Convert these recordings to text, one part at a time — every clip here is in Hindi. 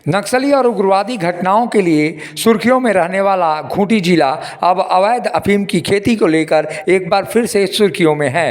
नक्सली और उग्रवादी घटनाओं के लिए सुर्खियों में रहने वाला खूंटी जिला अब अवैध अफीम की खेती को लेकर एक बार फिर से सुर्खियों में है।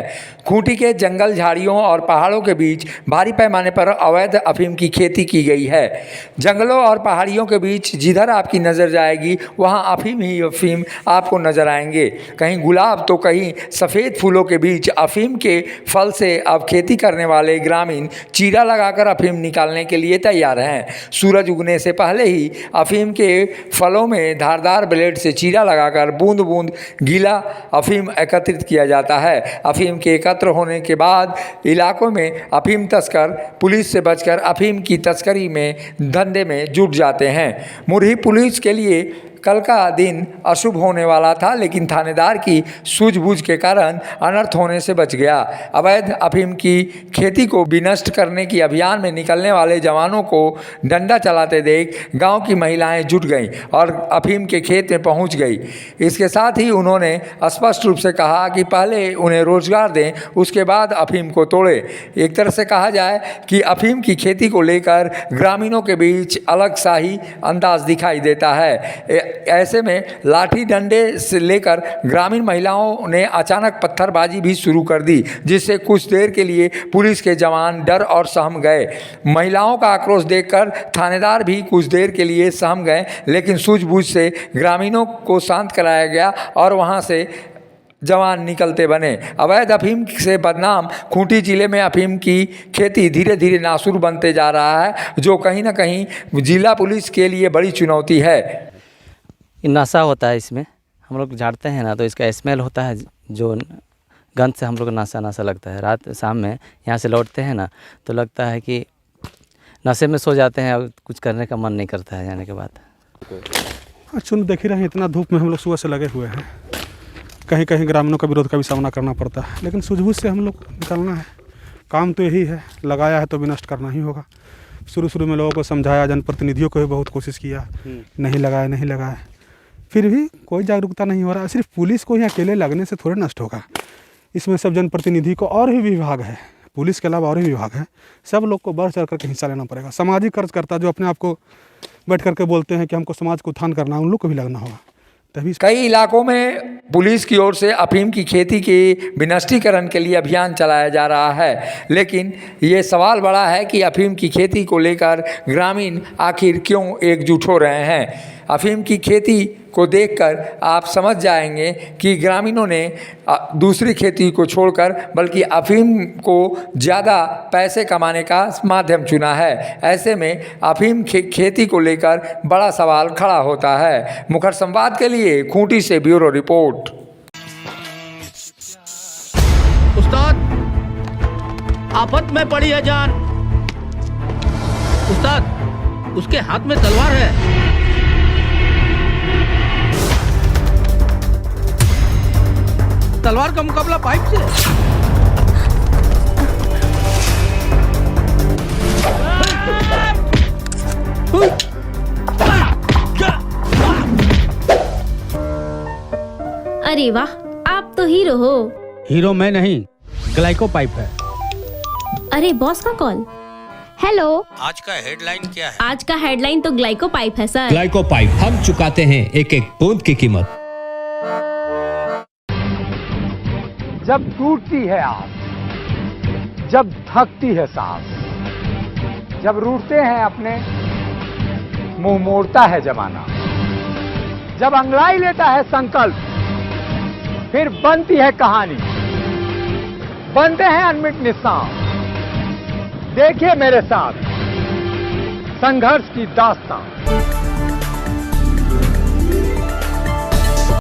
खूंटी के जंगल, झाड़ियों और पहाड़ों के बीच भारी पैमाने पर अवैध अफीम की खेती की गई है। जंगलों और पहाड़ियों के बीच जिधर आपकी नज़र जाएगी वहां अफीम ही अफीम आपको नजर आएंगे। कहीं गुलाब तो कहीं सफ़ेद फूलों के बीच अफीम के फल से अब खेती करने वाले ग्रामीण चीरा लगाकर अफीम निकालने के लिए तैयार हैं। सूरज उगने से पहले ही अफीम के फलों में धारदार ब्लेड से चीरा लगाकर बूंद बूंद गीला अफीम एकत्रित किया जाता है। अफीम के एकत्र होने के बाद इलाकों में अफीम तस्कर पुलिस से बचकर अफीम की तस्करी में धंधे में जुट जाते हैं। मुरही पुलिस के लिए कल का दिन अशुभ होने वाला था, लेकिन थानेदार की सूझबूझ के कारण अनर्थ होने से बच गया। अवैध अफीम की खेती को विनष्ट करने की अभियान में निकलने वाले जवानों को डंडा चलाते देख गांव की महिलाएं जुट गईं और अफीम के खेत में पहुंच गई। इसके साथ ही उन्होंने स्पष्ट रूप से कहा कि पहले उन्हें रोजगार दें, उसके बाद अफीम को तोड़ें। एक तरह से कहा जाए कि अफीम की खेती को लेकर ग्रामीणों के बीच अलग सा ही अंदाज दिखाई देता है। ऐसे में लाठी डंडे से लेकर ग्रामीण महिलाओं ने अचानक पत्थरबाजी भी शुरू कर दी, जिससे कुछ देर के लिए पुलिस के जवान डर और सहम गए। महिलाओं का आक्रोश देखकर थानेदार भी कुछ देर के लिए सहम गए, लेकिन सूझबूझ से ग्रामीणों को शांत कराया गया और वहां से जवान निकलते बने। अवैध अफीम से बदनाम खूंटी जिले में अफीम की खेती धीरे धीरे नासूर बनते जा रहा है, जो कहीं ना कहीं जिला पुलिस के लिए बड़ी चुनौती है। नशा होता है इसमें, हम लोग झाड़ते हैं ना तो इसका स्मेल होता है, जो गंध से हम लोग को नशा लगता है। रात शाम में यहाँ से लौटते हैं ना तो लगता है कि नशे में सो जाते हैं और कुछ करने का मन नहीं करता है जाने के बाद। चुन देख ही रहे हैं, इतना धूप में हम लोग सुबह से लगे हुए हैं। कहीं कहीं ग्रामीणों का विरोध का भी सामना करना पड़ता है, लेकिन सूझबूझ से हम लोग निकलना है। काम तो यही है, लगाया है तो विनष्ट करना ही होगा। शुरू में लोगों को समझाया, जनप्रतिनिधियों को भी बहुत कोशिश किया, नहीं लगाए, फिर भी कोई जागरूकता नहीं हो रहा। सिर्फ पुलिस को ही अकेले लगने से थोड़े नष्ट होगा। इसमें सब जनप्रतिनिधि को और भी विभाग है, पुलिस के अलावा और भी विभाग है, सब लोग को बढ़ चढ़ करके हिस्सा लेना पड़ेगा। सामाजिक कार्यकर्ता जो अपने आप को बैठ करके बोलते हैं कि हमको समाज को उत्थान करना है, उन लोग को भी लगना होगा। तभी कई इलाकों में पुलिस की ओर से अफीम की खेती के विनष्टीकरण के लिए अभियान चलाया जा रहा है, लेकिन ये सवाल बड़ा है कि अफीम की खेती को लेकर ग्रामीण आखिर क्यों एकजुट हो रहे हैं। अफीम की खेती को देखकर आप समझ जाएंगे कि ग्रामीणों ने दूसरी खेती को छोड़कर बल्कि अफीम को ज़्यादा पैसे कमाने का माध्यम चुना है। ऐसे में अफीम खेती को लेकर बड़ा सवाल खड़ा होता है। मुखर संवाद के लिए खूंटी से ब्यूरो रिपोर्ट। उस्ताद, आफत में पड़ी है जान। उस्ताद, उसके हाथ में तलवार है। तलवार का मुकाबला पाइप से। अरे वाह, आप तो हीरो हो। हीरो मैं नहीं, ग्लाइको पाइप है। अरे बॉस का कॉल। हेलो, आज का हेडलाइन क्या है? आज का हेडलाइन तो ग्लाइको पाइप है सर। ग्लाइको पाइप, हम चुकाते हैं एक एक बूंद की कीमत। जब टूटती है आस, जब थकती है सांस, जब रूठते हैं अपने, मुंह मोड़ता है जमाना, जब अंगड़ाई लेता है संकल्प, फिर बनती है कहानी, बनते हैं अनमिट निशान। देखिए मेरे साथ संघर्ष की दास्तां।